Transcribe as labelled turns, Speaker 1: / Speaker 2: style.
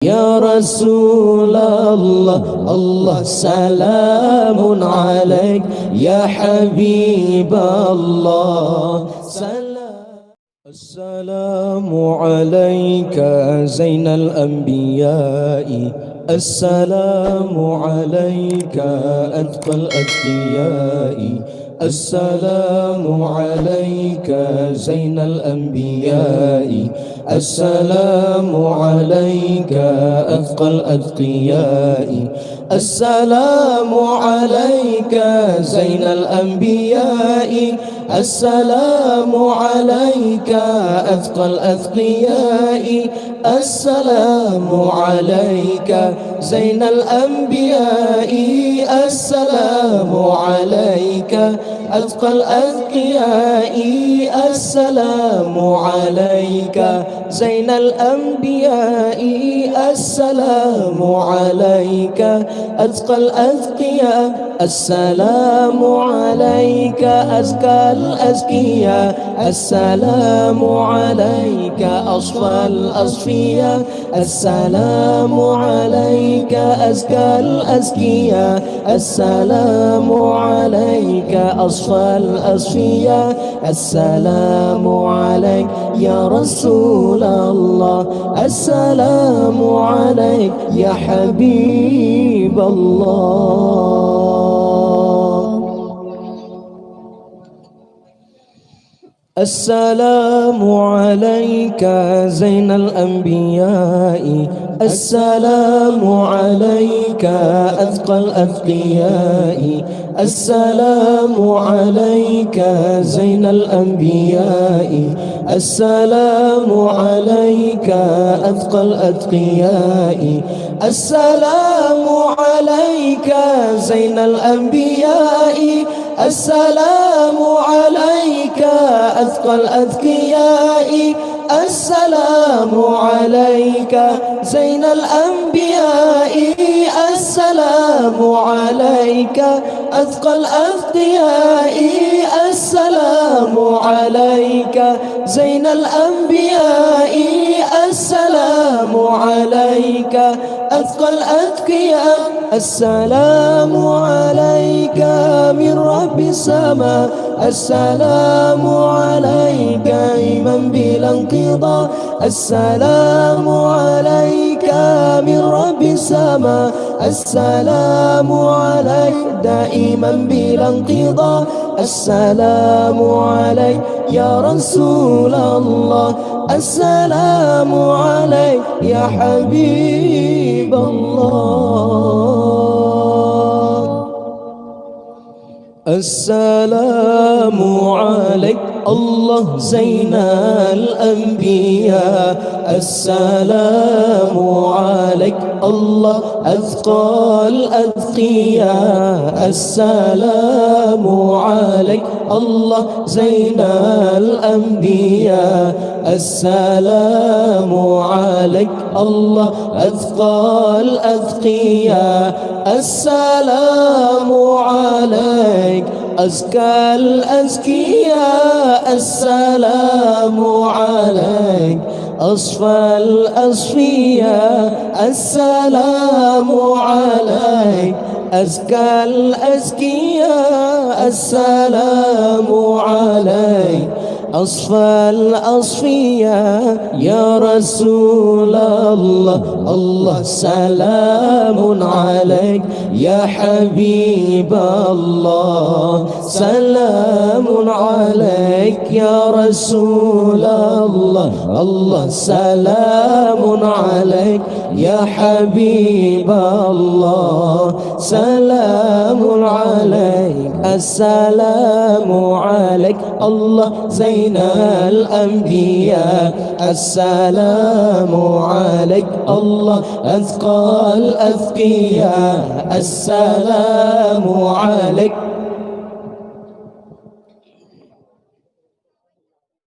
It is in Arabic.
Speaker 1: يا رسول الله. الله سلام عليك يا حبيب الله. السلام عليك زين الأنبياء، السلام عليك أتقى الأتقياء، السلام عليك زين الأنبياء، السلام عليك أتقى الأتقياء، السلام عليك زين الأنبياء، السلام عليك أتقى الأتقياء، السلام عليك زين الأنبياء، السلام عليك أتقى الأتقياء، السلام عليك زين الأنبياء، السلام عليك أتقى الأتقياء، السلام عليك أزكى الأزكياء، السلام عليك أصفى الأصفياء، السلام عليك أزكى الأزكياء، السلام عليك أصفى الأصفياء، السلام عليك يا رسول الله، السلام عليك يا حبيب الله. السلام عليك زين الأنبياء، السلام عليك أتقى الأتقياء، السلام عليك زين الأنبياء، السلام عليك أتقى الأتقياء، السلام عليك زين الأنبياء، السلام عليك أتقى الأتقياء، السلام عليك زين الأنبياء، السلام عليك أتقى الأتقياء، السلام عليك زين الأنبياء، السلام عليك أتقى الأتقياء، السلام عليك من رب السماء، السلام عليك إمام بلا انقضاء، السلام عليك من رب السماء، السلام عليك دائما بلا انقضاء، السلام عليك يا رسول الله، السلام عليك يا حبيب الله. السلام عليك الله زين الأنبياء، السلام عليك الله أتقى الأتقياء، السلام عليك الله زين الأنبياء، السلام عليك الله أتقى الأتقياء، السلام عليك أزكى الأزكياء، السلام عليك أصفى الأصفياء، السلام عليك أزكى الأزكياء، السلام عليك أصفى الأصفياء يا رسول الله. الله سلام عليك يا حبيب الله، سلام عليك يا رسول الله. الله سلام عليك يا حبيب الله، سلام عليك، السلام عليك الله زين الأنبياء، السلام عليك الله أتقى الأتقياء، السلام عليك